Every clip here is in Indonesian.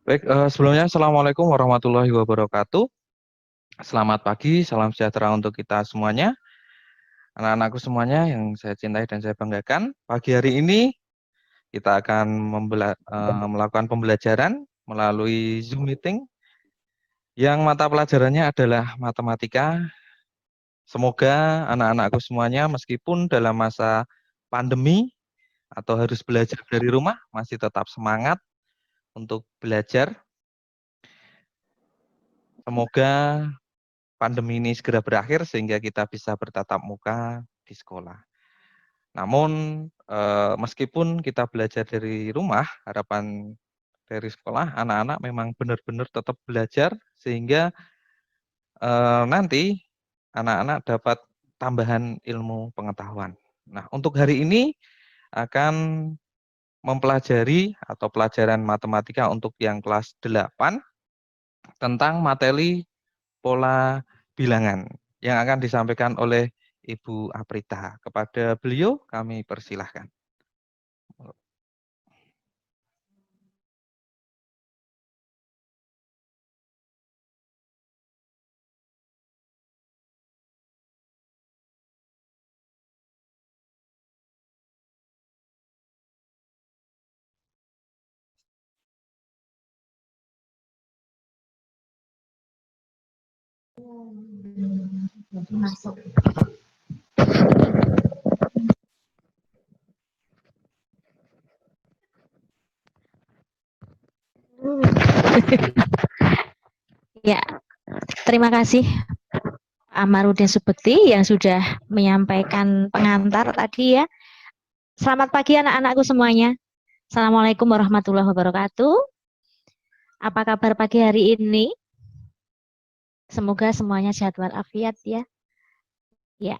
Baik, sebelumnya Assalamualaikum warahmatullahi wabarakatuh. Selamat pagi, salam sejahtera untuk kita semuanya. Anak-anakku semuanya yang saya cintai dan saya banggakan. Pagi hari ini kita akan melakukan pembelajaran melalui Zoom meeting yang mata pelajarannya adalah matematika. Semoga anak-anakku semuanya meskipun dalam masa pandemi atau harus belajar dari rumah masih tetap semangat untuk belajar. Semoga pandemi ini segera berakhir sehingga kita bisa bertatap muka di sekolah. Namun meskipun kita belajar dari rumah, harapan dari sekolah anak-anak memang benar-benar tetap belajar sehingga nanti anak-anak dapat tambahan ilmu pengetahuan. Nah, untuk hari ini akan mempelajari atau pelajaran matematika untuk yang kelas 8 tentang materi pola bilangan yang akan disampaikan oleh Ibu Aprita. Kepada beliau kami persilahkan. Masuk. Ya, terima kasih Amarudin Subekti yang sudah menyampaikan pengantar tadi ya. Selamat pagi anak-anakku semuanya. Assalamualaikum warahmatullahi wabarakatuh. Apa kabar pagi hari ini? Semoga semuanya sehat walafiat ya. Ya,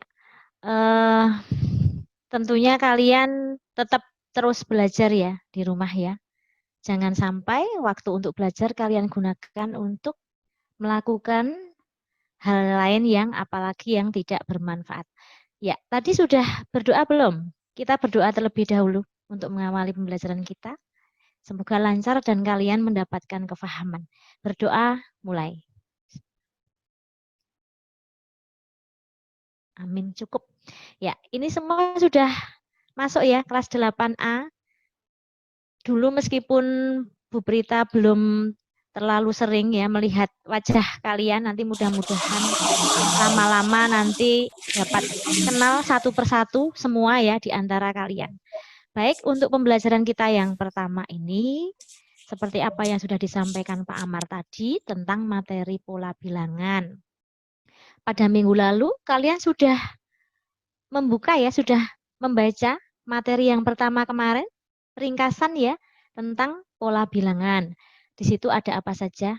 tentunya kalian tetap terus belajar ya di rumah ya. Jangan sampai waktu untuk belajar kalian gunakan untuk melakukan hal lain yang apalagi yang tidak bermanfaat. Ya, tadi sudah berdoa belum? Kita berdoa terlebih dahulu untuk mengawali pembelajaran kita. Semoga lancar dan kalian mendapatkan kefahaman. Berdoa mulai. Amin, cukup. Ya, ini semua sudah masuk ya kelas 8A. Dulu meskipun Bu Prita belum terlalu sering ya melihat wajah kalian, nanti mudah-mudahan lama-lama nanti dapat kenal satu persatu semua ya di antara kalian. Baik, untuk pembelajaran kita yang pertama ini, seperti apa yang sudah disampaikan Pak Amar tadi tentang materi pola bilangan. Pada minggu lalu kalian sudah membuka ya, sudah membaca materi yang pertama kemarin, ringkasan ya, tentang pola bilangan. Di situ ada apa saja?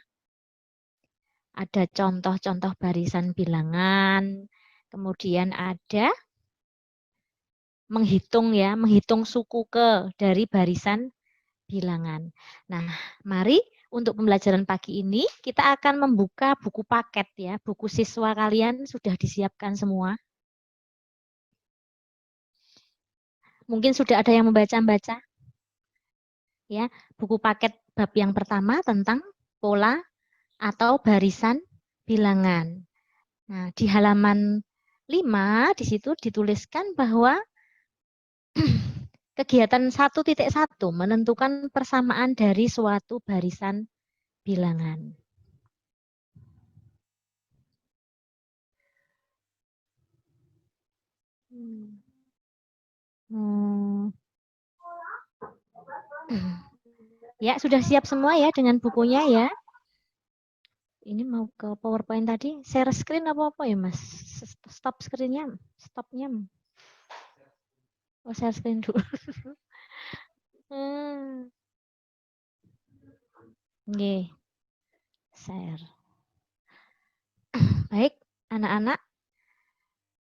Ada contoh-contoh barisan bilangan, kemudian ada menghitung ya, menghitung suku ke dari barisan bilangan. Nah, mari untuk pembelajaran pagi ini kita akan membuka buku paket ya, buku siswa kalian sudah disiapkan semua. Mungkin sudah ada yang membaca-baca. Ya, buku paket bab yang pertama tentang pola atau barisan bilangan. Nah, di halaman 5 di situ dituliskan bahwa kegiatan 1.1 menentukan persamaan dari suatu barisan bilangan. Ya, sudah siap semua ya dengan bukunya ya. Ini mau ke PowerPoint tadi, share screen apa ya Mas? Stop screen-nya, stopnya. Oh, share screen dulu. Oke, share. Baik, anak-anak.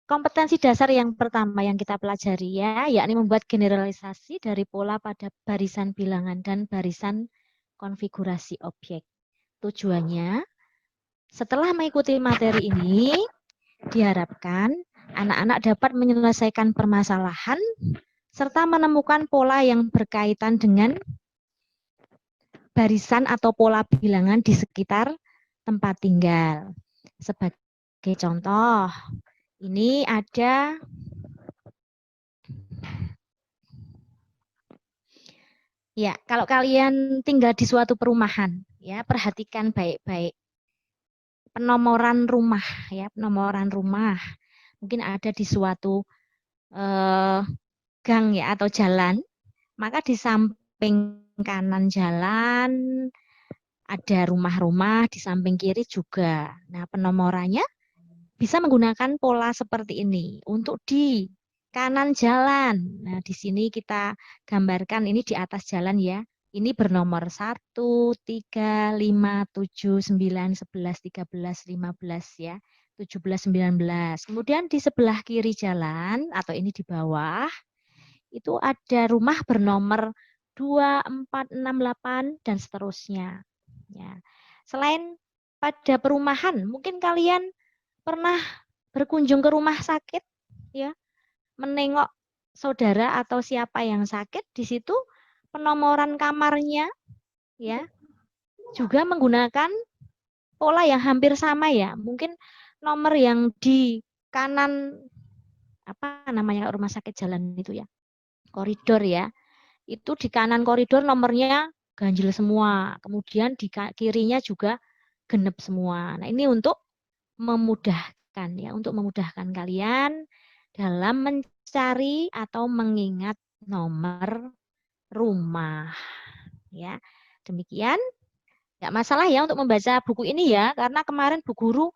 Kompetensi dasar yang pertama yang kita pelajari ya, yakni membuat generalisasi dari pola pada barisan bilangan dan barisan konfigurasi objek. Tujuannya, setelah mengikuti materi ini, diharapkan anak-anak dapat menyelesaikan permasalahan serta menemukan pola yang berkaitan dengan barisan atau pola bilangan di sekitar tempat tinggal. Sebagai contoh, ini ada ya, kalau kalian tinggal di suatu perumahan, ya perhatikan baik-baik penomoran rumah, ya penomoran rumah. Mungkin ada di suatu gang ya atau jalan, maka di samping kanan jalan ada rumah-rumah, di samping kiri juga. Nah, penomorannya bisa menggunakan pola seperti ini untuk di kanan jalan. Nah, di sini kita gambarkan ini di atas jalan ya. Ini bernomor 1, 3, 5, 7, 9, 11, 13, 15 ya. 17, 19. Kemudian di sebelah kiri jalan atau ini di bawah itu ada rumah bernomor 2, 4, 6, 8 dan seterusnya. Ya. Selain pada perumahan, mungkin kalian pernah berkunjung ke rumah sakit ya, menengok saudara atau siapa yang sakit, di situ penomoran kamarnya ya juga menggunakan pola yang hampir sama ya. Mungkin nomor yang di kanan apa namanya rumah sakit jalan itu ya, koridor ya. Itu di kanan koridor nomornya ganjil semua. Kemudian di kirinya juga genep semua. Nah, ini untuk memudahkan ya, untuk memudahkan kalian dalam mencari atau mengingat nomor rumah. Ya, demikian. Nggak masalah ya untuk membaca buku ini ya, karena kemarin Bu Guru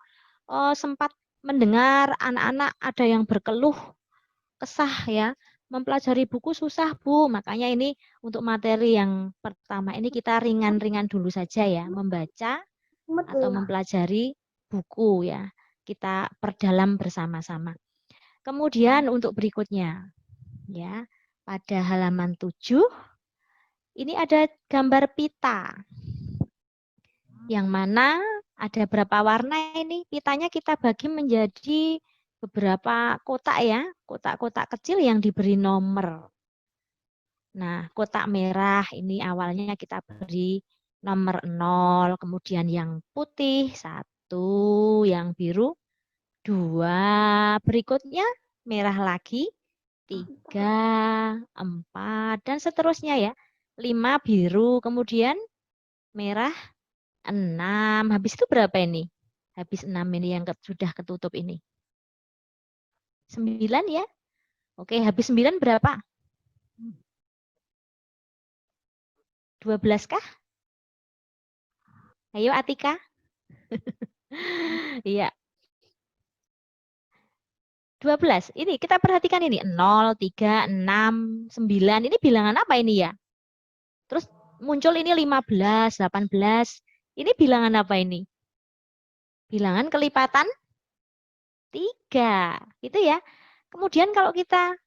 sempat mendengar anak-anak ada yang berkeluh kesah ya, mempelajari buku susah Bu. Makanya ini untuk materi yang pertama ini kita ringan-ringan dulu saja ya, membaca atau mempelajari buku ya. Kita perdalam bersama-sama. Kemudian untuk berikutnya ya, pada halaman 7 ini ada gambar pita. Yang mana ada berapa warna ini? Pitanya kita bagi menjadi beberapa kotak ya, kotak-kotak kecil yang diberi nomor. Nah, kotak merah ini awalnya kita beri nomor 0, kemudian yang putih 1, yang biru 2, berikutnya merah lagi 3, 4, dan seterusnya ya. 5 biru, kemudian merah 6. Habis itu berapa ini? Habis 6 ini yang sudah ketutup ini. 9 ya. Oke, habis 9 berapa? 12 kah? Ayo Atika. Iya. 12. Ini kita perhatikan ini 0, 3, 6, 9. Ini bilangan apa ini ya? Terus muncul ini 15, 18. Ini bilangan apa ini? Bilangan kelipatan 3. Gitu ya. Kemudian kalau kita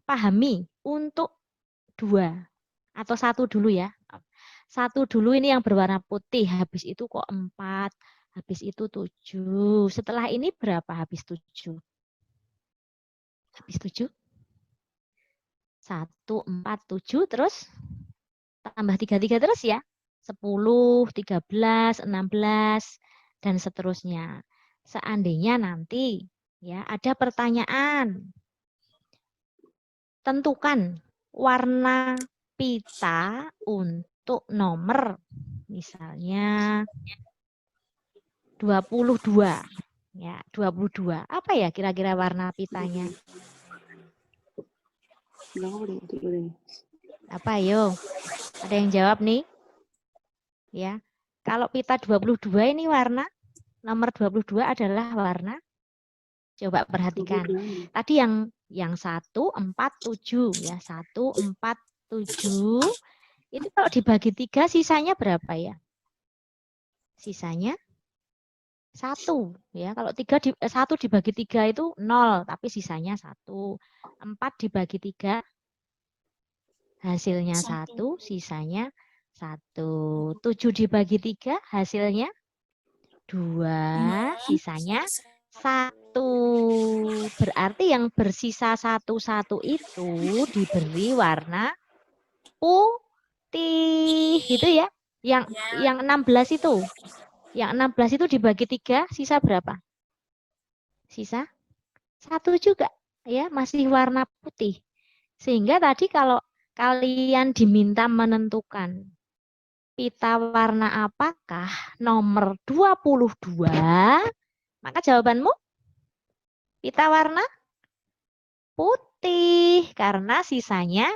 pahami untuk 2 atau 1 dulu ya. 1 dulu ini yang berwarna putih. Habis itu kok 4. Habis itu 7. Setelah ini berapa habis 7? Habis 7? 1, 4, 7. Terus tambah 3, 3 terus ya. 10, 13, 16, dan seterusnya. Seandainya nanti ya ada pertanyaan. Tentukan warna pita untuk nomor misalnya 22. Ya, 22. Apa ya kira-kira warna pitanya? Apa ayo? Ada yang jawab nih? Ya. Kalau pita 22 ini warna nomor 22 adalah warna, coba perhatikan. Tadi yang 1, 4, 7 ya. 1, 4, 7. Itu kalau dibagi 3 sisanya berapa ya? Sisanya 1 ya. Kalau 1 dibagi 3 itu 0, tapi sisanya 1. 4 dibagi 3 hasilnya 1, sisanya 1. 7 dibagi 3 hasilnya 2, sisanya 1. Berarti yang bersisa 1 itu diberi warna putih, gitu ya. Yang 16 itu. Yang 16 itu dibagi 3, sisa berapa? Sisa 1 juga. Ya, masih warna putih. Sehingga tadi kalau kalian diminta menentukan pita warna apakah nomor 22, maka jawabanmu pita warna putih karena sisanya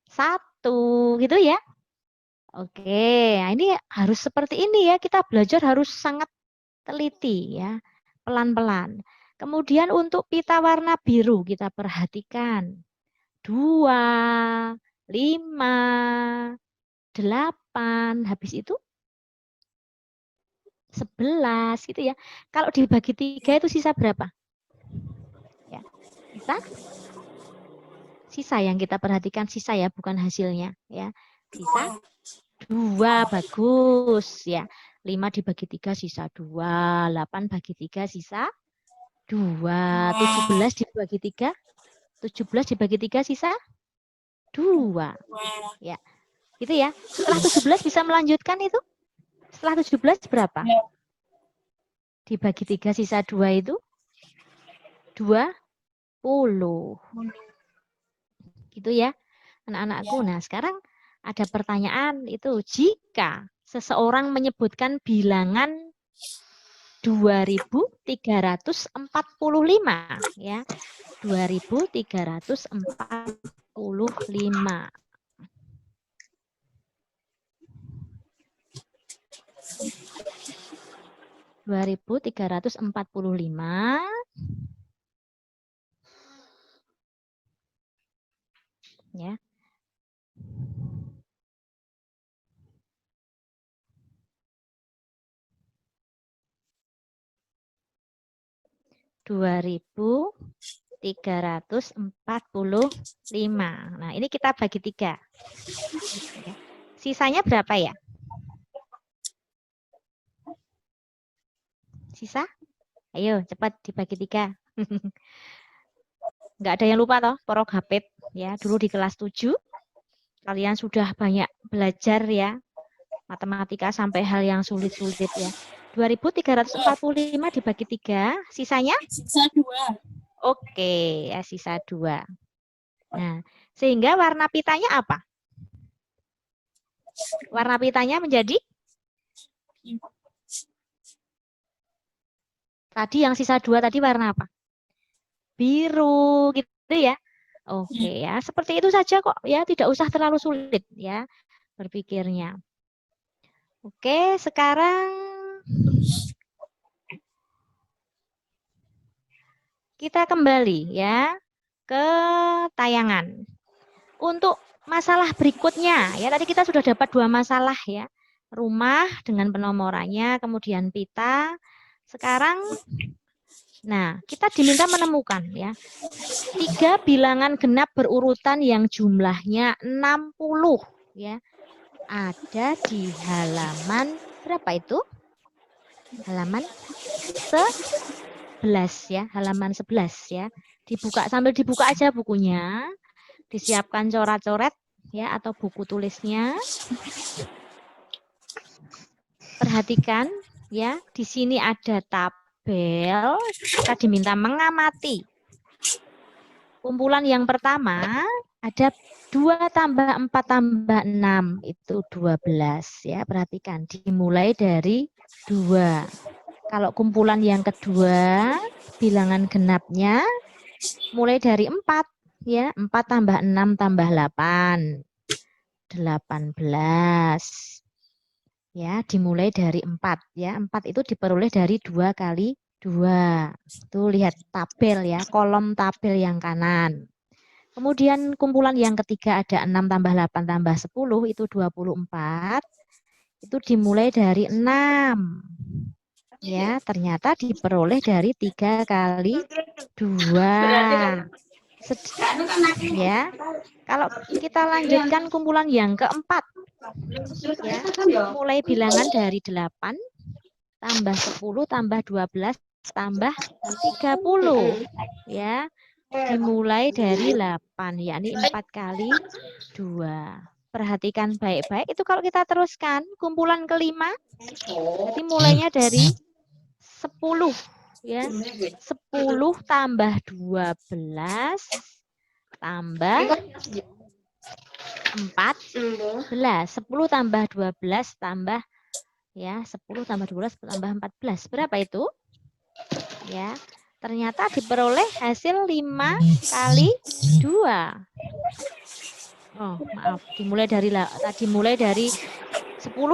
1 gitu ya. Oke, nah ini harus seperti ini ya, kita belajar harus sangat teliti ya, pelan-pelan. Kemudian untuk pita warna biru kita perhatikan. 2, 5, 8, habis itu 11 gitu ya. Kalau dibagi 3 itu sisa berapa? Ya, sisa yang kita perhatikan, sisa ya, bukan hasilnya ya. Sisa 2, bagus ya. 5 dibagi 3 sisa 2, 8 bagi 3 sisa 2, 17 dibagi 3, 17 dibagi 3 sisa 2. Ya. Gitu ya. Setelah 17 bisa melanjutkan itu? Setelah 17 berapa? Dibagi 3 sisa 2 itu 20. Gitu ya, anak-anakku. Nah, sekarang ada pertanyaan itu, jika seseorang menyebutkan bilangan 2345 ya. 2345. Ya. 2345. Nah, ini kita bagi 3. Sisanya berapa ya? Sisa? Ayo, cepat dibagi 3. Nggak ada yang lupa toh, Poro Gapep ya. Dulu di kelas 7 kalian sudah banyak belajar ya matematika sampai hal yang sulit-sulit ya. 2345 dibagi 3, sisanya? Sisa 2. Oke, ya sisa 2. Nah, sehingga warna pitanya apa? Warna pitanya menjadi? Tadi yang sisa 2 tadi warna apa? Biru gitu ya. Oke ya, seperti itu saja kok ya, tidak usah terlalu sulit ya berpikirnya. Oke, sekarang kita kembali ya ke tayangan. Untuk masalah berikutnya, ya tadi kita sudah dapat 2 masalah ya. Rumah dengan penomorannya, kemudian pita. Sekarang, nah kita diminta menemukan ya 3 bilangan genap berurutan yang jumlahnya 60 ya. Ada di halaman berapa itu? Halaman 11 ya, halaman 11 ya. Dibuka, sambil dibuka aja bukunya. Disiapkan coret-coret ya atau buku tulisnya. Perhatikan ya, di sini ada tabel. Kita diminta mengamati. Kumpulan yang pertama ada 2 tambah 4 tambah 6 itu 12 ya. Perhatikan dimulai dari 2. Kalau kumpulan yang kedua bilangan genapnya mulai dari 4 ya, 4 tambah 6 tambah 8. 18. Ya, dimulai dari 4 ya. 4 itu diperoleh dari 2 kali 2. Tuh lihat tabel ya, kolom tabel yang kanan. Kemudian kumpulan yang ketiga ada 6 tambah 8 tambah 10 itu 24. Itu dimulai dari 6. Ya, ternyata diperoleh dari 3 kali 2. Ya. Kalau kita lanjutkan kumpulan yang keempat. Ya, mulai bilangan dari 8 tambah 10 tambah 12 tambah 30. Ya. Dimulai dari 8, yakni 4 kali 2. perhatikan baik-baik. Itu kalau kita teruskan, kumpulan kelima, jadi mulainya dari 10. Ya, 10 tambah 12 tambah 14. 10 tambah 12 tambah ya 10 tambah 12 tambah 14. Berapa itu? Ya, ternyata diperoleh hasil 5 kali 2. Oh, maaf, dimulai dari 10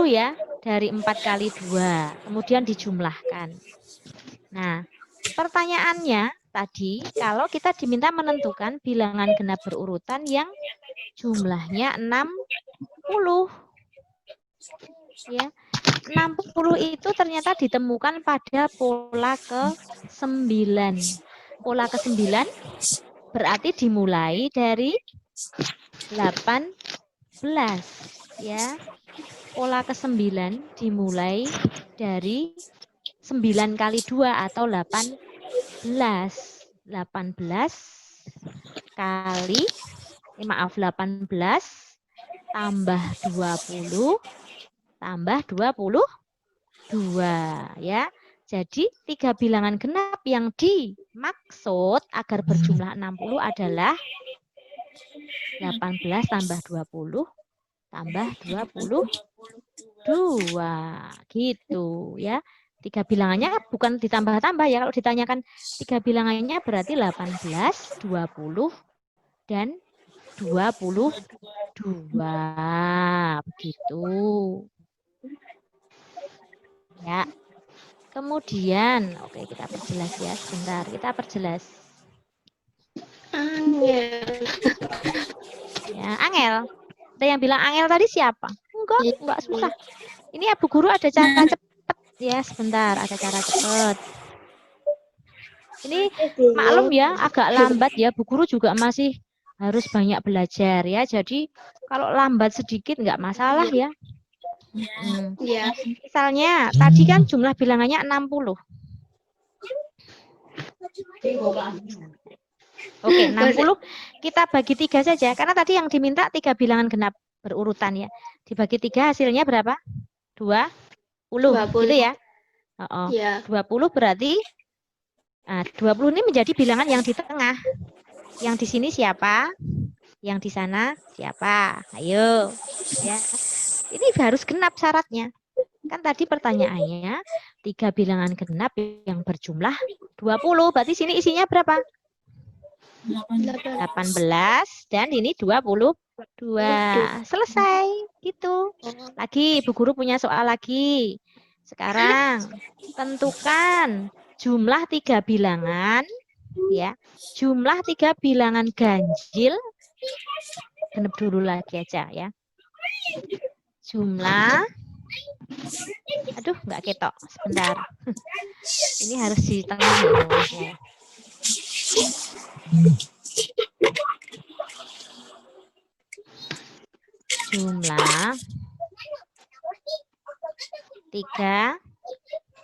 ya, dari 4 kali 2. Kemudian dijumlahkan. Nah, pertanyaannya tadi, kalau kita diminta menentukan bilangan genap berurutan yang jumlahnya 60. Ya, 60 itu ternyata ditemukan pada pola ke-9. Pola ke-9 berarti dimulai dari 18. Ya, pola ke-9 dimulai dari 9 kali 2 atau 18. 18 kali, 18 tambah 20 tambah 22 ya. Jadi 3 bilangan genap yang dimaksud agar berjumlah 60 adalah 18 tambah 20 tambah 22 gitu ya. 3 bilangannya bukan ditambah-tambah ya. Kalau ditanyakan 3 bilangannya berarti 18, 20 dan 22 begitu. Ya. Kemudian, oke kita perjelas ya sebentar. Kita perjelas. Angel. Ya, Angel. Ada yang bilang Angel tadi siapa? Enggak susah. Ini ya Bu Guru ada cara cepat ya, sebentar, ada cara cepat. Ini maklum ya, agak lambat ya. Bu Guru juga masih harus banyak belajar ya. Jadi kalau lambat sedikit enggak masalah ya. Ya. Misalnya tadi kan jumlah bilangannya 60. Oke, 60 kita bagi 3 saja. Karena tadi yang diminta 3 bilangan genap berurutan ya. Dibagi 3 hasilnya berapa? 20. Gitu ya. Ya. 20 berarti 20 ini menjadi bilangan yang di tengah. Yang di sini siapa? Yang di sana siapa? Ayo. Ya. Ini harus genap syaratnya. Kan tadi pertanyaannya 3 bilangan genap yang berjumlah 20. Berarti sini isinya berapa? 18 dan ini 22. Selesai gitu. Lagi Bu Guru punya soal lagi. Sekarang tentukan jumlah 3 bilangan ya. Jumlah 3 bilangan ganjil. Genep dulu lagi aja ya. Jumlah, aduh nggak ketok, sebentar. Ini harus di tengah loh. Jumlah 3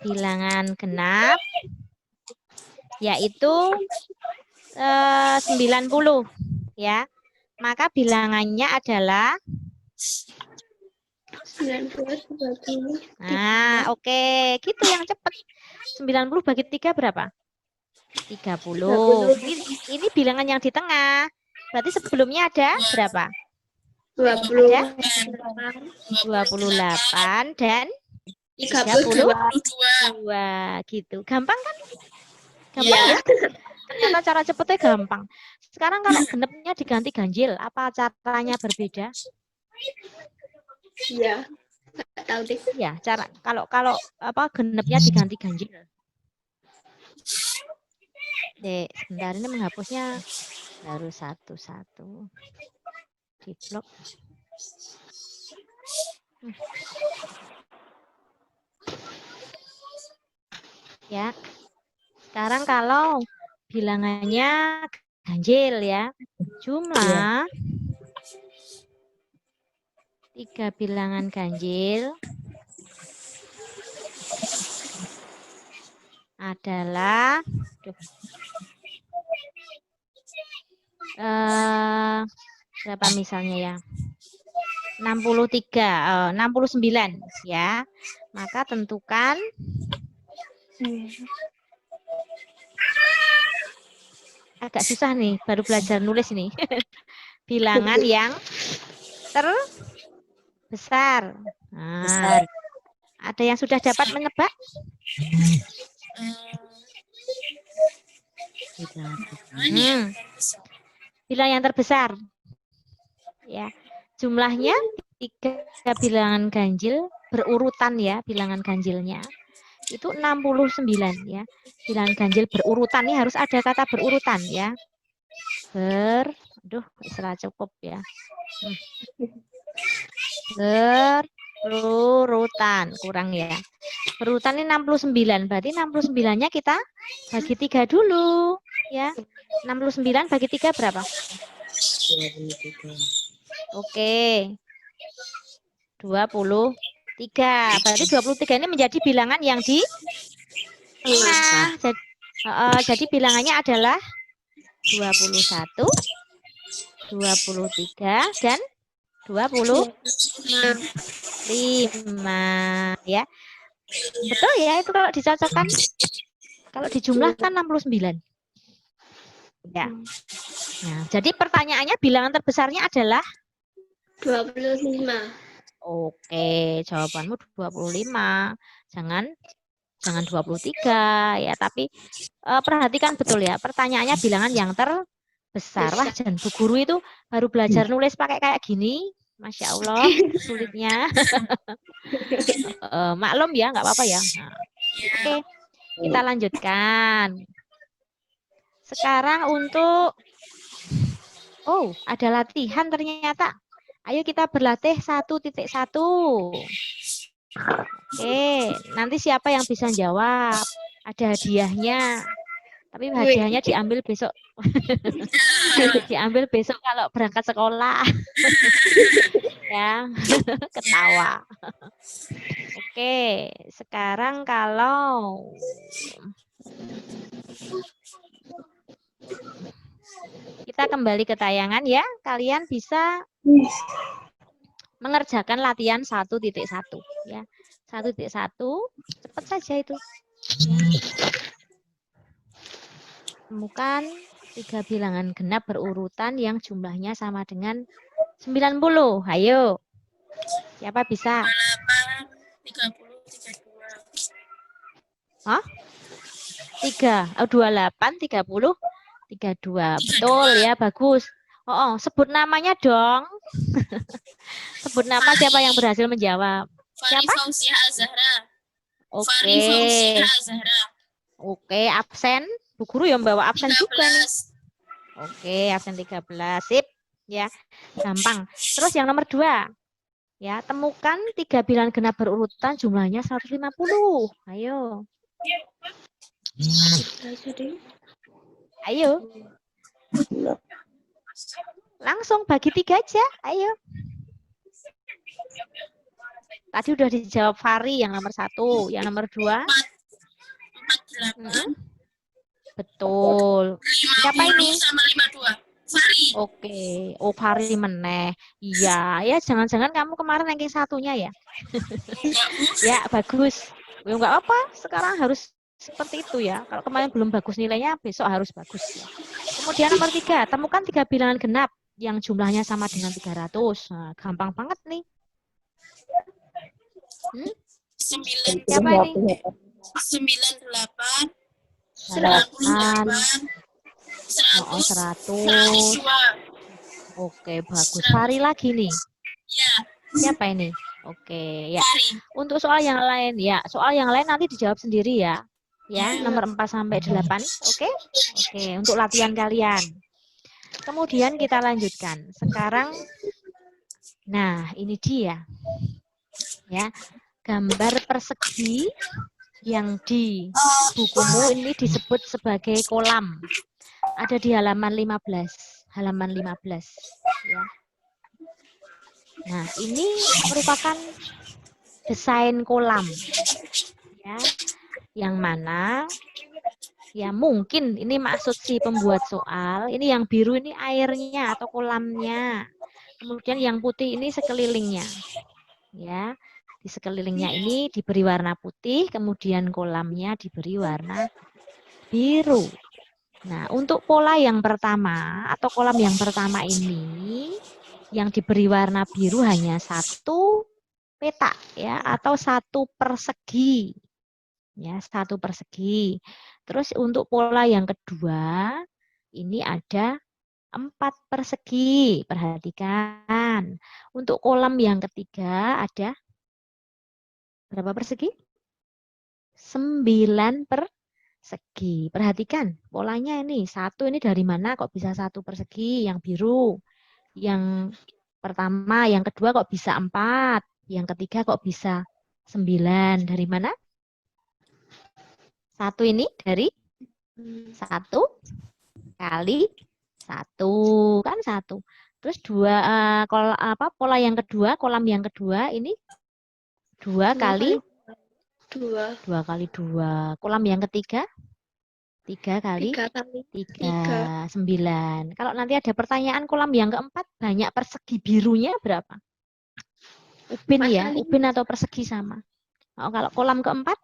bilangan genap yaitu 90 ya. Maka bilangannya adalah 90. Nah, oke, gitu yang cepat. 90 bagi 3 berapa? 30. Ini bilangan yang di tengah. Berarti sebelumnya ada berapa? 20. Ada 28 dan 32 gitu. Gampang kan? Gampang ya? Ternyata cara cepetnya gampang. Sekarang kalau genepnya diganti ganjil, apa caranya berbeda? Iya. Nggak tahu deh. Ya, cara kalau apa genepnya diganti ganjil. Dek, sebentar ini menghapusnya harus satu-satu. Di blok. Ya. Sekarang kalau bilangannya ganjil ya. Jumlah 3 bilangan ganjil adalah berapa misalnya ya? 69 ya. Maka tentukan agak susah nih, baru belajar nulis nih. Bilangan yang terbesar. Nah, ada yang sudah dapat menebak? Bilangan yang terbesar. Ya, jumlahnya 3 bilangan ganjil berurutan ya, bilangan ganjilnya. Itu 69 ya. Bilangan ganjil berurutan ini harus ada kata berurutan ya. Istilah cukup ya. Berurutan, kurang ya. Berurutan ini 69, berarti 69-nya kita bagi 3 dulu ya. 69 bagi 3 berapa? 23. Oke. 23. Berarti 23 ini menjadi bilangan yang di tengah. Jadi bilangannya adalah 21, 23 dan 25 ya. Betul ya itu kalau dicocokkan. Kalau dijumlahkan 69. Ya. Nah, jadi pertanyaannya bilangan terbesarnya adalah 25. Oke, jawabanmu 25. Jangan 23 ya, tapi perhatikan betul ya. Pertanyaannya bilangan yang terbesar. Wah, Jan, Bu Guru itu baru belajar nulis pakai kayak gini. Masya Allah, sulitnya. Maklum ya, nggak apa-apa ya. Nah, oke, kita lanjutkan. Sekarang untuk ada latihan ternyata. Ayo kita berlatih 1.1. Oke, nanti siapa yang bisa jawab? Ada hadiahnya. Tapi hadiahnya diambil besok. Diambil besok kalau berangkat sekolah. Ya, ketawa. Oke, sekarang kalau kita kembali ke tayangan ya, kalian bisa mengerjakan latihan 1.1 ya. 1.1 cepat saja itu. Temukan 3 bilangan genap berurutan yang jumlahnya sama dengan 90. Ayo. Siapa bisa? 28, 30, 32. Betul ya, bagus. Sebut namanya dong. Sebut nama siapa yang berhasil menjawab. Siapa? Oke, absen. Bu Guru yang bawa absen 13. Juga nih. Oke, absen 13. Sip. Ya, gampang. Terus yang nomor 2. Ya, temukan 3 bilangan genap berurutan jumlahnya 150. Ayo. Ayo. Langsung bagi 3 aja. Ayo. Tadi udah dijawab Fari yang nomor 1. Yang nomor 2. Betul. Siapa ini? Sama 52. Fari. Oke. Fari meneh. Iya, ya jangan-jangan kamu kemarin ranking 1-nya ya. Ya, bagus. Enggak apa, sekarang harus seperti itu ya. Kalau kemarin belum bagus nilainya, besok harus bagus ya. Kemudian nomor 3, temukan 3 bilangan genap yang jumlahnya sama dengan 300. Nah, gampang banget nih. 9. Siapa ini? 98. 100. Oke, bagus. Fari lagi nih. Ya. Siapa ini? Oke, ya. Untuk soal yang lain ya, soal yang lain nanti dijawab sendiri ya. Ya, nomor 4 sampai 8. Oke? Oke, untuk latihan kalian. Kemudian kita lanjutkan. Sekarang nah, ini dia. Ya. Gambar persegi yang di bukumu ini disebut sebagai kolam. Ada di halaman 15. Halaman 15. Ya. Nah, ini merupakan desain kolam. Ya. Yang mana ya mungkin ini maksud si pembuat soal. Ini yang biru ini airnya atau kolamnya. Kemudian yang putih ini sekelilingnya. Ya, di sekelilingnya ini diberi warna putih, kemudian kolamnya diberi warna biru. Nah, untuk pola yang pertama atau kolam yang pertama ini yang diberi warna biru hanya satu petak ya atau satu persegi. Ya, satu persegi. Terus untuk pola yang kedua ini ada 4 persegi. Perhatikan. Untuk kolam yang ketiga ada berapa persegi? 9 persegi. Perhatikan polanya ini. Satu ini dari mana kok bisa satu persegi? Yang biru. Yang pertama, yang kedua kok bisa 4. Yang ketiga kok bisa 9. Dari mana? Satu ini dari 1 kali 1. Kan 1. Terus pola yang kedua, kolam yang kedua ini 2 kali 2. 2 kali 2. Kolam yang ketiga 3 kali 3. 9. Kalau nanti ada pertanyaan kolam yang keempat banyak persegi birunya berapa? Ubin ya, ubin atau persegi sama. Oh, kalau kolam keempat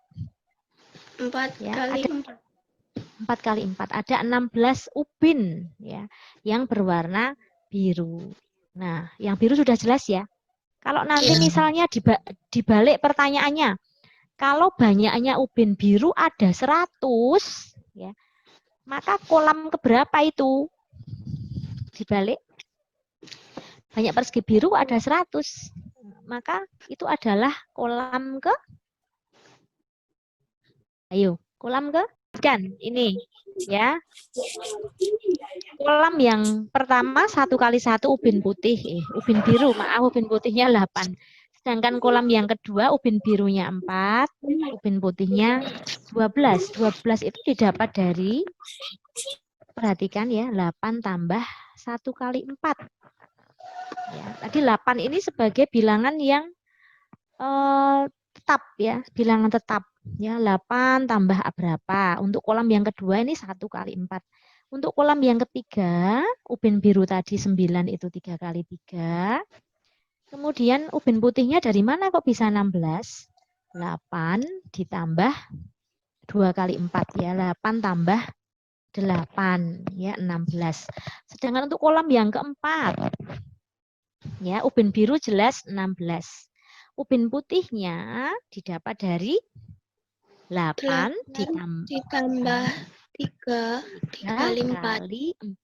4 ya, kali ada 4. 4 kali 4 ada 16 ubin ya yang berwarna biru. Nah, yang biru sudah jelas ya. Kalau nanti misalnya dibalik pertanyaannya, kalau banyaknya ubin biru ada 100 ya, maka kolam keberapa itu? Dibalik banyak persegi biru ada 100. Maka itu adalah kolam ke kolam ke kan ini ya. Kolam yang pertama 1 kali 1 ubin putih, ubin biru, maaf ubin putihnya 8. Sedangkan kolam yang kedua ubin birunya 4, ubin putihnya 12. 12 itu didapat dari, perhatikan ya, 8 tambah 1 kali 4. Ya, tadi 8 ini sebagai bilangan yang tetap ya, bilangan tetap. Ya, 8 tambah berapa? Untuk kolam yang kedua ini 1 kali 4. Untuk kolam yang ketiga, ubin biru tadi 9 itu 3 kali 3. Kemudian ubin putihnya dari mana kok bisa 16? 8 ditambah 2 kali 4 ya, 8 tambah 8 ya 16. Sedangkan untuk kolam yang keempat ya, ubin biru jelas 16. Ubin putihnya didapat dari 8 ditambah 3 kali 4.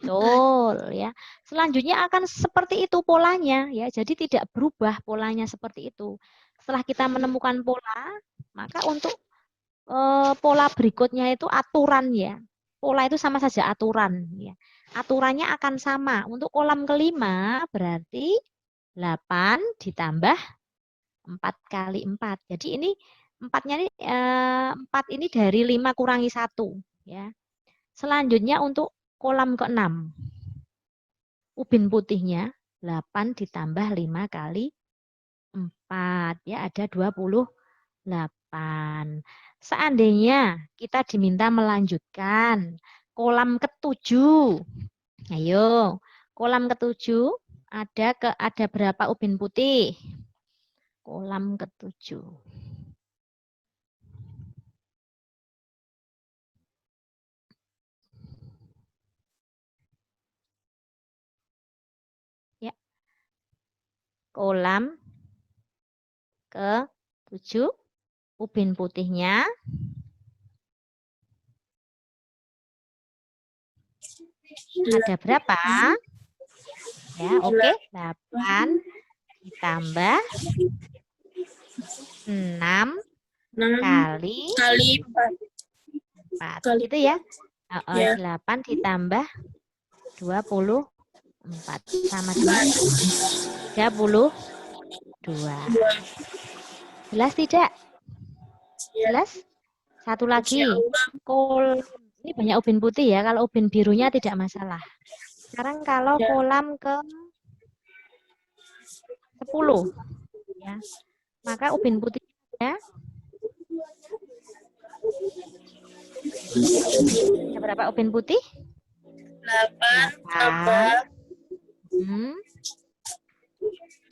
Betul ya. Selanjutnya akan seperti itu polanya ya. Jadi tidak berubah polanya seperti itu. Setelah kita menemukan pola, maka untuk pola berikutnya itu aturan ya. Pola itu sama saja aturan ya. Aturannya akan sama. Untuk kolam kelima berarti 8 ditambah 4 kali 4. Jadi ini 4 ini dari 5 kurangi 1 ya. Selanjutnya untuk kolam ke-6. Ubin putihnya 8 ditambah 5 kali 4 ya, ada 28. Seandainya kita diminta melanjutkan kolam ke-7. Ayo, kolam ke-7 ada berapa ubin putih? Kolam ke-7. Ya. Kolam ke-7, ubin putihnya ada berapa? Ya, oke. 8 ditambah 6 kali 4. Gitu ya. 8 ditambah 24 sama dengan 32. Jelas tidak? Jelas? Satu lagi. Ini banyak ubin putih ya. Kalau ubin birunya tidak masalah. Sekarang kalau kolam ke 10 ya. Maka ubin putih ya. Ada berapa ubin putih? 8 tambah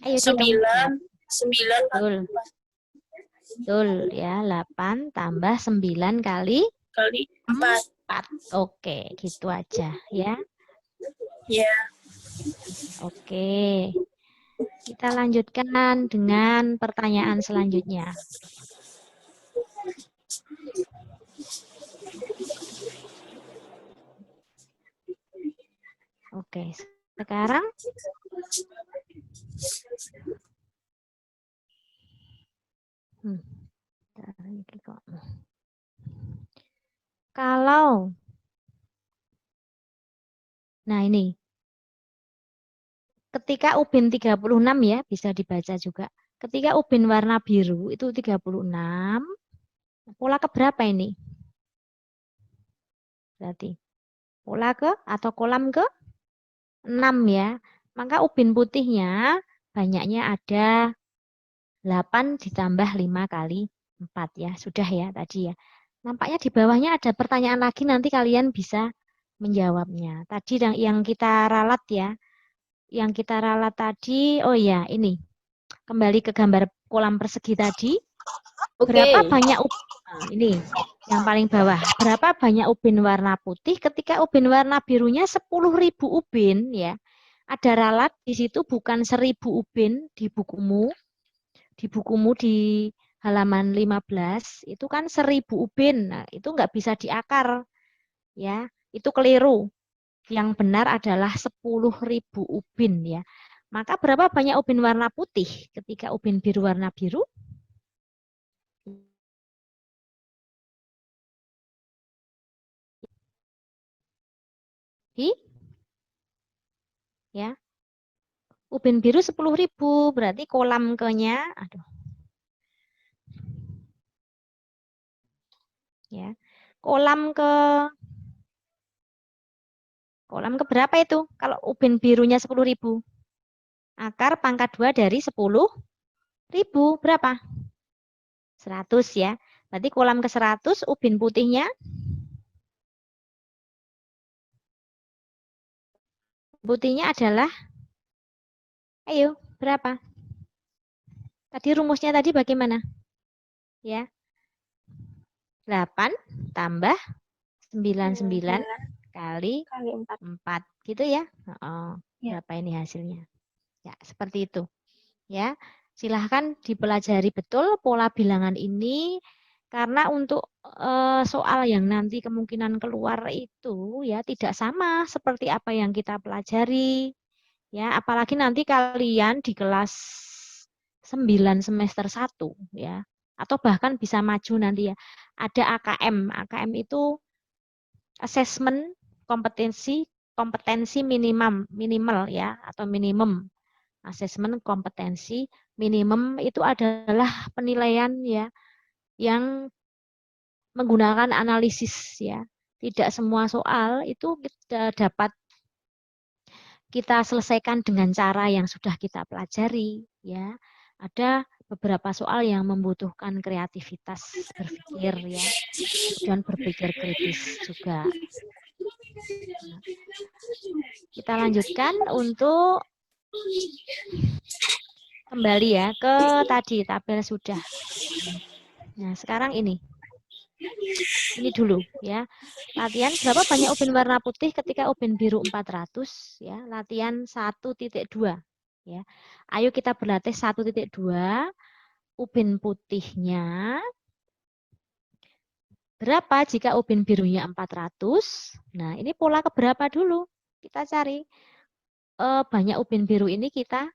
Ayo dihitung. 9 Betul. Betul ya, 8 tambah 9 kali kali 4. 4. Oke, gitu aja ya. Ya. Oke. Kita lanjutkan dengan pertanyaan selanjutnya. Oke, sekarang kalau nah ini ketika ubin 36 ya, bisa dibaca juga. Ketika ubin warna biru itu 36, pola keberapa ini? Berarti pola ke atau kolam ke 6 ya. Maka ubin putihnya banyaknya ada 8 ditambah 5 kali 4 ya. Sudah ya tadi ya. Nampaknya di bawahnya ada pertanyaan lagi, nanti kalian bisa menjawabnya. Tadi yang kita ralat ya. Yang kita ralat tadi, oh ya ini. Kembali ke gambar kolam persegi tadi. Berapa banyak nah, ini yang paling bawah. Berapa banyak ubin warna putih ketika ubin warna birunya 10.000 ubin ya. Ada ralat di situ bukan 1.000 ubin di bukumu. Di bukumu di halaman 15 itu kan 1.000 ubin. Nah, itu nggak bisa diakar ya. Itu keliru. Yang benar adalah 10.000 ubin ya. Maka berapa banyak ubin warna putih ketika ubin biru warna biru? Ya. Ubin biru 10.000, berarti kolam ke-nya, aduh. Ya. Kolam ke berapa itu? Kalau ubin birunya 10.000. Akar pangkat 2 dari 10.000 berapa? 100 ya. Berarti kolam ke 100 ubin putihnya adalah ayo, berapa? Tadi rumusnya tadi bagaimana? Ya. 8 tambah 99 kali 4 gitu ya. Oh, berapa ini hasilnya? Ya, seperti itu. Ya. Silahkan dipelajari betul pola bilangan ini karena untuk soal yang nanti kemungkinan keluar itu ya tidak sama seperti apa yang kita pelajari. Ya, apalagi nanti kalian di kelas 9 semester 1 ya. Atau bahkan bisa maju nanti ya. Ada AKM. AKM itu assessment kompetensi minimal ya atau minimum. Asesmen kompetensi minimum itu adalah penilaian ya yang menggunakan analisis ya. Tidak semua soal itu dapat kita selesaikan dengan cara yang sudah kita pelajari ya. Ada beberapa soal yang membutuhkan kreativitas berpikir ya. Kemudian berpikir kritis juga. Nah, kita lanjutkan untuk kembali ya ke tadi tabel sudah. Nah, sekarang ini. Ini dulu ya. Latihan berapa banyak ubin warna putih ketika ubin biru 400 ya. Latihan 1.2 ya. Ayo kita berlatih 1.2 ubin putihnya berapa jika ubin birunya 400. Nah, ini pola keberapa dulu? Kita cari. Banyak ubin biru ini kita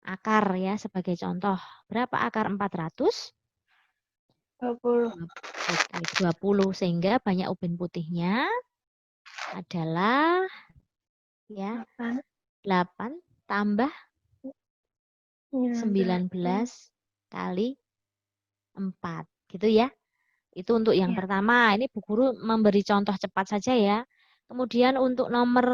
akar ya sebagai contoh. Berapa akar 400? 20 sehingga banyak ubin putihnya adalah ya 8 tambah 19 kali 4 gitu ya. Itu untuk yang pertama. Ini Bu Guru memberi contoh cepat saja ya. Kemudian untuk nomor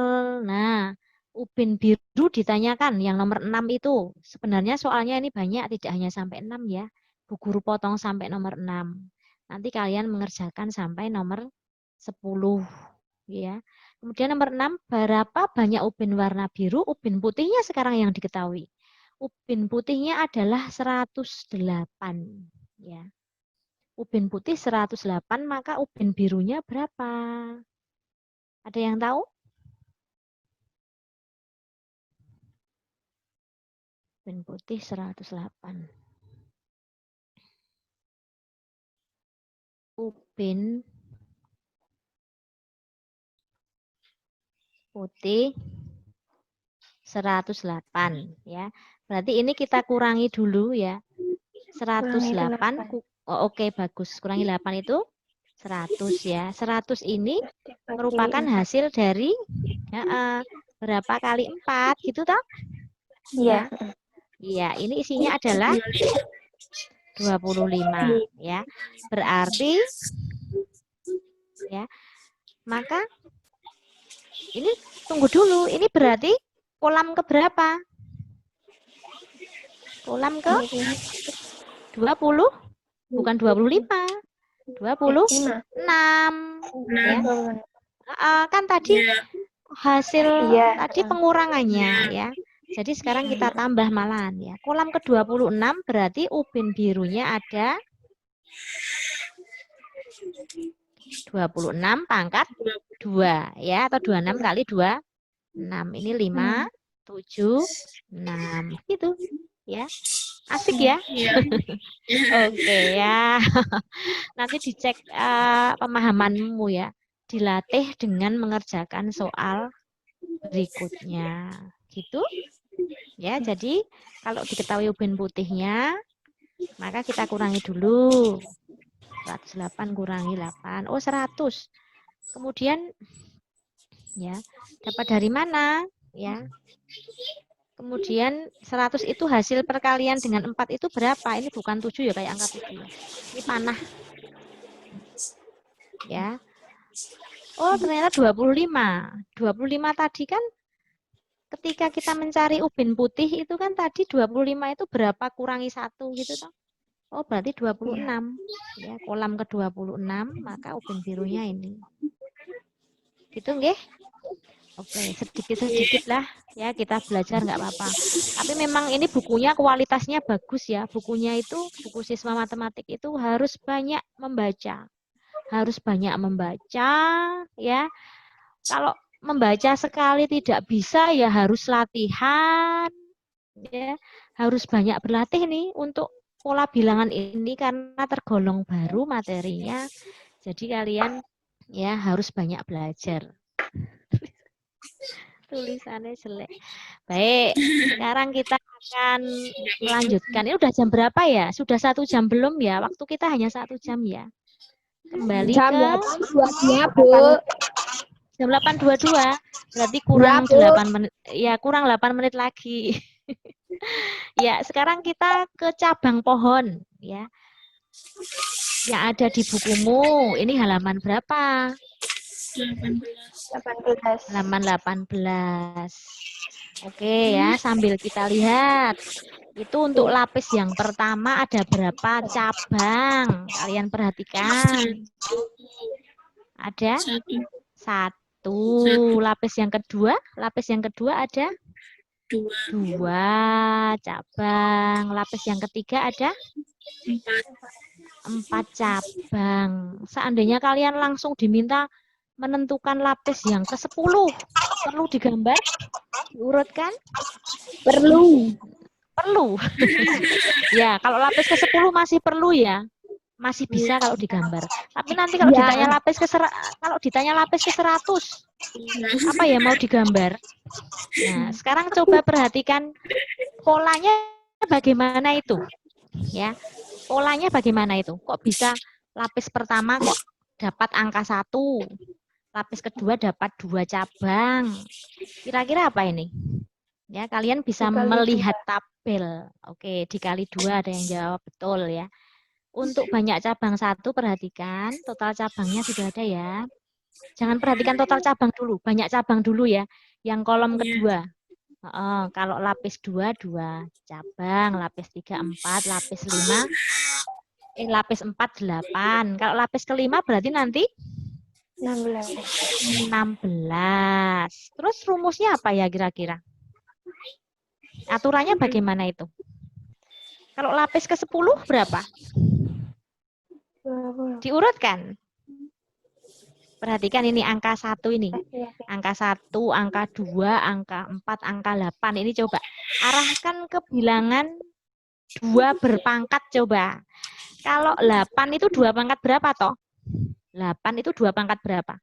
ubin biru ditanyakan yang nomor 6 itu. Sebenarnya soalnya ini banyak, tidak hanya sampai 6 ya. Bu Guru potong sampai nomor 6. Nanti kalian mengerjakan sampai nomor 10 ya. Kemudian nomor 6, berapa banyak ubin warna biru, ubin putihnya sekarang yang diketahui. ubin putihnya adalah 108. Ya. Ubin putih 108, maka ubin birunya berapa? Ada yang tahu? Ubin putih 108. Ubin putih 108 ya. Berarti ini kita kurangi dulu ya. 108 oke, bagus. Kurangi 8 itu 100 ya. 100 ini merupakan hasil dari berapa kali 4 gitu toh? Iya. Iya, ini isinya adalah 25 ya. Berarti ya, maka ini tunggu dulu. Ini berarti kolam ke berapa? Kolam ke 20? Bukan 25. 26. Ya. Kan tadi hasil tadi pengurangannya ya. Jadi sekarang kita tambah malahan ya. Kolam ke 26 berarti ubin birunya ada 26 pangkat 2 ya, atau 26 kali 2 6. Ini 5 7 6 gitu ya. Asik ya. Oke ya. Nanti dicek pemahamanmu ya. Dilatih dengan mengerjakan soal berikutnya. Gitu. Ya, jadi kalau diketahui ubin putihnya, maka kita kurangi dulu. 108 kurangi 8. Oh, 100. Kemudian ya, dapat dari mana? Ya. Kemudian 100 itu hasil perkalian dengan 4 itu berapa? Ini bukan 7 ya, kayak angka 7 ya. Ini panah. Ya. Oh, ternyata 25. 25 tadi kan ketika kita mencari ubin putih itu kan tadi 25 itu berapa kurangi 1 gitu toh. Oh, berarti 26. Ya, kolam ke 26, maka ubin birunya ini. Gitu nggih? Oke, sedikit-sedikit lah ya kita belajar nggak apa-apa. Tapi memang ini bukunya kualitasnya bagus ya. Bukunya itu, buku siswa matematik itu harus banyak membaca. Harus banyak membaca ya. Kalau membaca sekali tidak bisa ya harus latihan ya. Harus banyak berlatih nih untuk pola bilangan ini karena tergolong baru materinya. Jadi kalian ya harus banyak belajar. Tulisannya jelek. Baik, sekarang kita akan melanjutkan. Ini udah jam berapa ya? Sudah 1 jam belum ya? Waktu kita hanya 1 jam ya. Kembali Jam ke 8.22, Bu. jam 8.22. Berarti kurang 8 menit. Ya, kurang 8 menit lagi. Ya, sekarang kita ke cabang pohon ya. Yang ada di bukumu. Ini halaman berapa? 18. Halaman 18. Oke ya, sambil kita lihat. Itu untuk lapis yang pertama ada berapa cabang? Kalian perhatikan. Ada 1. Lapis yang kedua ada 2 cabang. Lapis yang ketiga ada 4 cabang. Seandainya kalian langsung diminta menentukan lapis yang ke-10, perlu digambar? Diurutkan? Perlu. Perlu. Ya, kalau lapis ke-10 masih perlu ya. Masih bisa kalau digambar. Tapi nanti kalau ditanya lapis ke-100, apa ya mau digambar? Nah, sekarang coba perhatikan polanya bagaimana itu. Ya. Polanya bagaimana itu? Kok bisa lapis pertama kok dapat angka 1? Lapis kedua dapat 2 cabang. Kira-kira apa ini? Ya, kalian bisa melihat tabel. Oke, dikali 2 ada yang jawab betul ya. Untuk banyak cabang 1 perhatikan total cabangnya sudah ada ya. Jangan perhatikan total cabang dulu, banyak cabang dulu ya. Yang kolom kedua. Kalau lapis 2 cabang, lapis 3 4, lapis 4 8. Kalau lapis kelima berarti nanti 16. Terus rumusnya apa ya kira-kira? Aturannya bagaimana itu? Kalau lapis ke-10 berapa? Diurutkan. Perhatikan ini angka 1 ini. Angka 1, angka 2, angka 4, angka 8. Ini coba arahkan ke bilangan 2 berpangkat coba. Kalau 8 itu 2 pangkat berapa toh? 8 itu 2 pangkat berapa?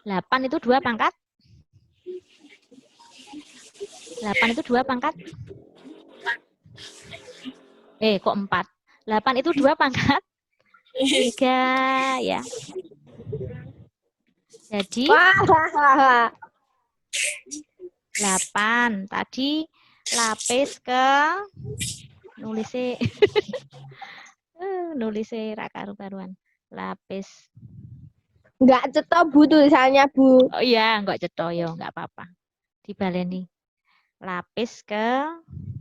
8 itu 2 pangkat? 8 itu 2 pangkat? Kok 4? 8 itu 2 pangkat? 3 ya. Jadi 8 tadi lapis ke nulisnya ra karu-karuan. Lapis. Enggak cetok Bu tulisannya Bu. Oh iya, enggak cetoyo, enggak apa-apa. Dibaleni. Lapis ke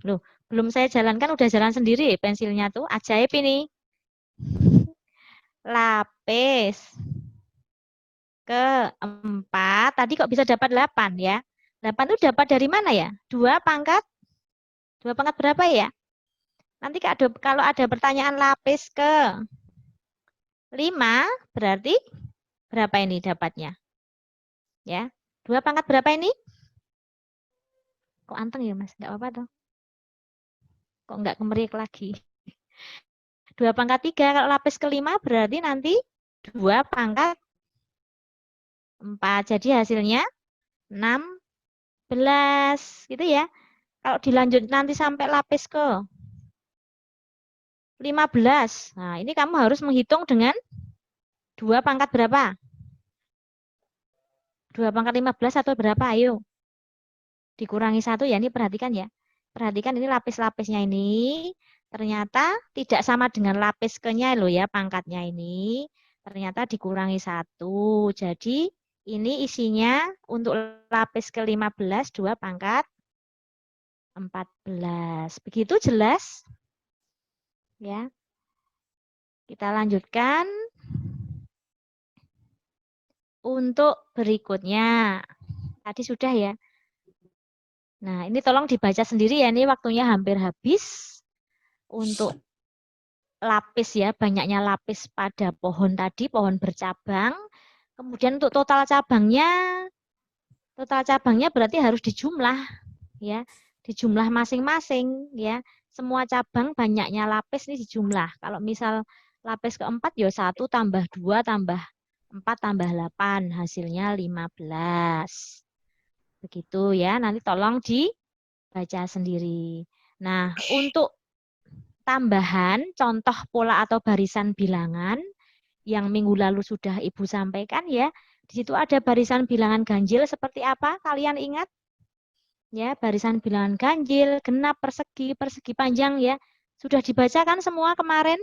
Loh, belum saya jalankan udah jalan sendiri pensilnya tuh. Ajaib ini. Lapis ke 4. Tadi kok bisa dapat 8 ya? 8 itu dapat dari mana ya? 2 pangkat? 2 pangkat berapa ya? Nanti kalau ada pertanyaan lapis ke 5, berarti berapa ini dapatnya? Ya. 2 pangkat berapa ini? Kok anteng ya, Mas? Enggak apa-apa toh. Kok enggak kemerik lagi? 2 pangkat 3. Kalau lapis ke 5 berarti nanti 2 pangkat 4. Jadi hasilnya 16. Gitu ya. Kalau dilanjut nanti sampai lapis ke 15. Nah, ini kamu harus menghitung dengan 2 pangkat berapa? 2 pangkat 15 atau berapa? Ayo. Dikurangi 1 ya, ini perhatikan ya. Perhatikan ini lapis-lapisnya ini ternyata tidak sama dengan lapis ke-nya loh ya, pangkatnya ini. Ternyata dikurangi 1. Jadi ini isinya untuk lapis ke-15 2 pangkat 14. Begitu jelas? Ya. Kita lanjutkan untuk berikutnya. Tadi sudah ya. Nah, ini tolong dibaca sendiri ya, ini waktunya hampir habis. Untuk lapis ya, banyaknya lapis pada pohon tadi, pohon bercabang. Kemudian untuk total cabangnya berarti harus dijumlah ya, dijumlah masing-masing ya. Semua cabang banyaknya lapis ini dijumlah. Kalau misal lapis keempat ya 1 tambah 2 tambah 4 tambah 8 hasilnya 15. Begitu ya, nanti tolong dibaca sendiri. Nah, untuk tambahan contoh pola atau barisan bilangan yang minggu lalu sudah Ibu sampaikan ya. Di situ ada barisan bilangan ganjil seperti apa? Kalian ingat? Ya, barisan bilangan ganjil, genap, persegi, persegi panjang ya. Sudah dibacakan semua kemarin?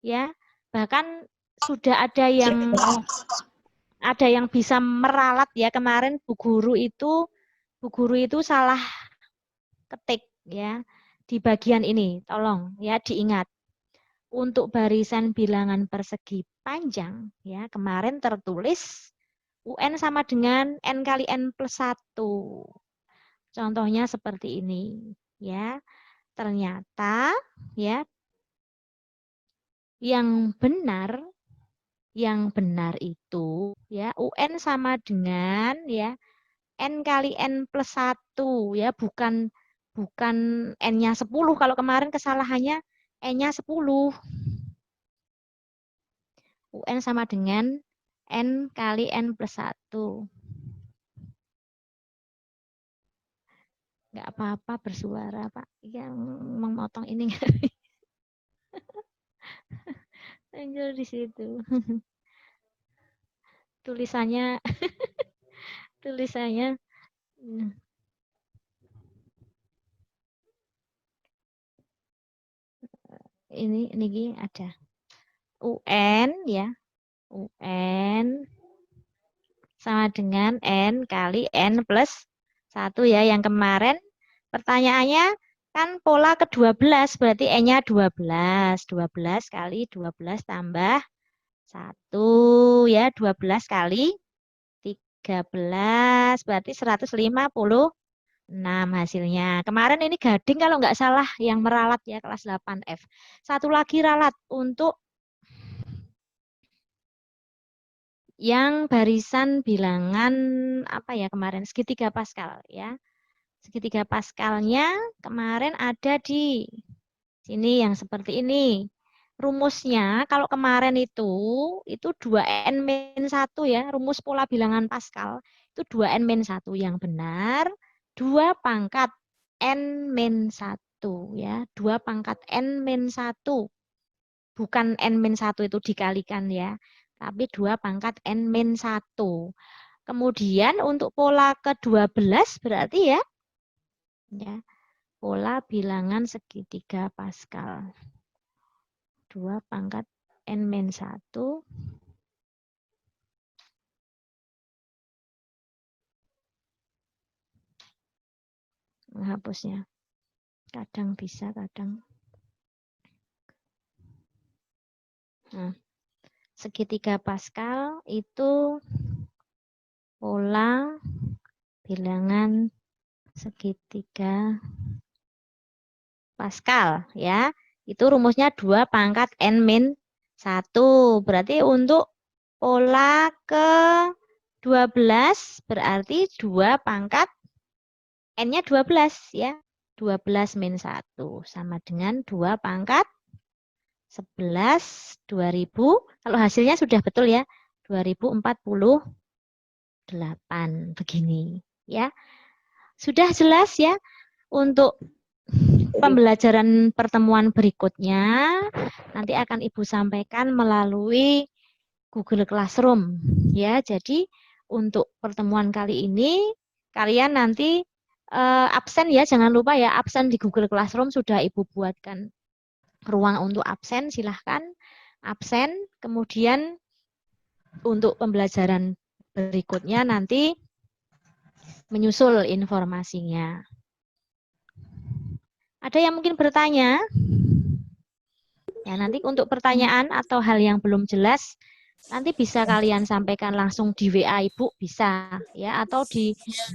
Ya. Bahkan sudah ada yang bisa meralat ya kemarin Bu Guru itu salah ketik ya di bagian ini. Tolong ya diingat. Untuk barisan bilangan persegi panjang ya kemarin tertulis UN sama dengan N kali N plus 1. Contohnya seperti ini ya. Ternyata ya yang benar itu ya UN sama dengan ya N kali N plus 1 ya, bukan N-nya 10. Kalau kemarin kesalahannya N-nya 10. UN sama dengan N kali N plus 1. Enggak apa-apa bersuara, Pak. Yang memotong ini. Angel di situ. Tulisannya ini ada UN ya. UN sama dengan N kali N plus 1 ya. Yang kemarin pertanyaannya kan pola ke-12 berarti N-nya 12. 12 kali 12 tambah 1 ya. 12 kali 13 berarti 150 6 hasilnya. Kemarin ini Gading kalau nggak salah yang meralat ya kelas 8F. Satu lagi ralat untuk yang barisan bilangan apa ya kemarin segitiga Pascal ya. Segitiga Pascalnya kemarin ada di sini yang seperti ini. Rumusnya kalau kemarin itu 2n-1 ya, rumus pola bilangan Pascal itu 2n-1 yang benar, 2 pangkat n-1 ya, 2 pangkat n-1. Bukan n-1 itu dikalikan ya, tapi 2 pangkat n-1. Kemudian untuk pola ke-12 berarti ya pola bilangan segitiga Pascal. 2 pangkat n-1 menghapusnya. Kadang bisa, kadang. Nah, segitiga Pascal itu pola bilangan segitiga Pascal ya. Itu rumusnya 2 pangkat n-1. Berarti untuk pola ke-12 berarti 2 pangkat n-nya 12 ya. 12 min 1 sama dengan 2 pangkat 11 2000. Kalau hasilnya sudah betul ya. 2048 begini ya. Sudah jelas ya untuk pembelajaran pertemuan berikutnya nanti akan Ibu sampaikan melalui Google Classroom ya. Jadi untuk pertemuan kali ini kalian nanti absen ya, jangan lupa ya absen di Google Classroom sudah Ibu buatkan ruang untuk absen, silahkan absen. Kemudian untuk pembelajaran berikutnya nanti menyusul informasinya. Ada yang mungkin bertanya? Ya, nanti untuk pertanyaan atau hal yang belum jelas nanti bisa kalian sampaikan langsung di WA Ibu bisa ya, atau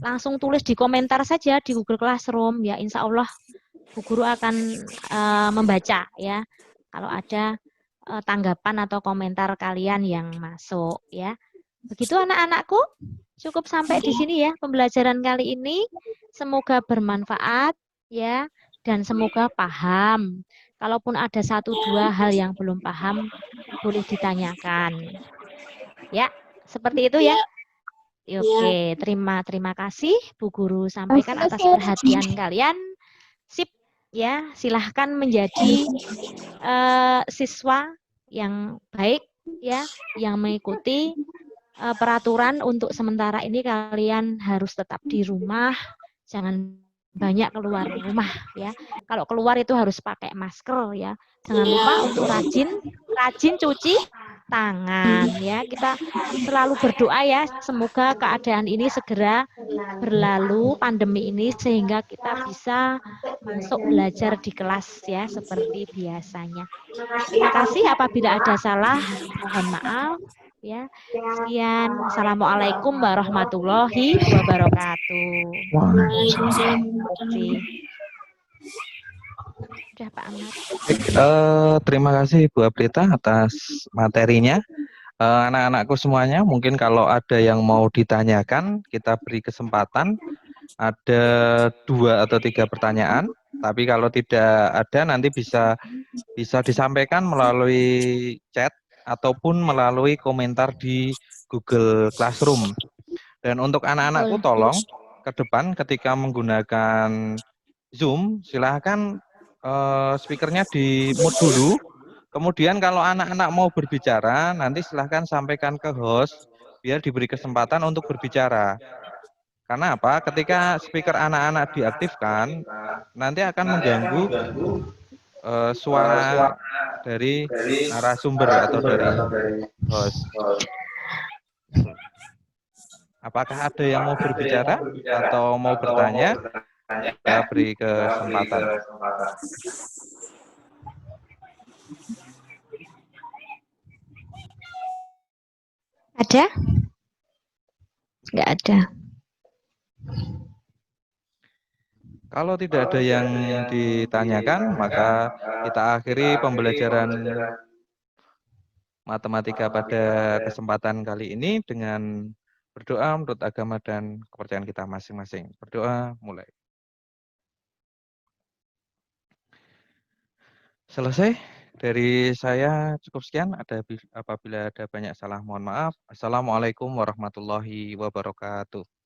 langsung tulis di komentar saja di Google Classroom ya. Insya Allah Bu Guru akan membaca ya kalau ada tanggapan atau komentar kalian yang masuk ya. Begitu anak-anakku, cukup sampai di sini ya pembelajaran kali ini. Semoga bermanfaat ya dan semoga paham. Kalaupun ada 1-2 hal yang belum paham, boleh ditanyakan. Ya, seperti itu ya. Oke, terima kasih Bu Guru sampaikan atas perhatian kalian. Sip ya, silahkan menjadi siswa yang baik ya, yang mengikuti peraturan untuk sementara ini kalian harus tetap di rumah, jangan banyak keluar rumah ya. Kalau keluar itu harus pakai masker ya. Jangan lupa untuk rajin cuci tangan ya. Kita selalu berdoa ya, semoga keadaan ini segera berlalu pandemi ini sehingga kita bisa masuk belajar di kelas ya seperti biasanya. Terima kasih apabila ada salah, mohon maaf ya. Sekian. Assalamualaikum warahmatullahi wabarakatuh. Oke. Sudah Pak Ahmad. Terima kasih Bu Aprita atas materinya. Anak-anakku semuanya, mungkin kalau ada yang mau ditanyakan, kita beri kesempatan. Ada 2 atau 3 pertanyaan, tapi kalau tidak ada nanti bisa disampaikan melalui chat ataupun melalui komentar di Google Classroom. Dan untuk anak-anakku tolong ke depan ketika menggunakan Zoom, silahkan speakernya di mute dulu. Kemudian kalau anak-anak mau berbicara, nanti silahkan sampaikan ke host biar diberi kesempatan untuk berbicara. Karena apa? Ketika speaker anak-anak diaktifkan, nanti akan mengganggu suara dari narasumber atau dari host. Apakah ada yang mau berbicara atau mau bertanya? Kita beri kesempatan. Ada? Enggak ada. Kalau tidak ada yang ditanyakan, maka kita akhiri pembelajaran matematika pada kesempatan kali ini dengan berdoa menurut agama dan kepercayaan kita masing-masing. Berdoa mulai. Selesai dari saya cukup sekian. Apabila ada banyak salah mohon maaf. Assalamualaikum warahmatullahi wabarakatuh.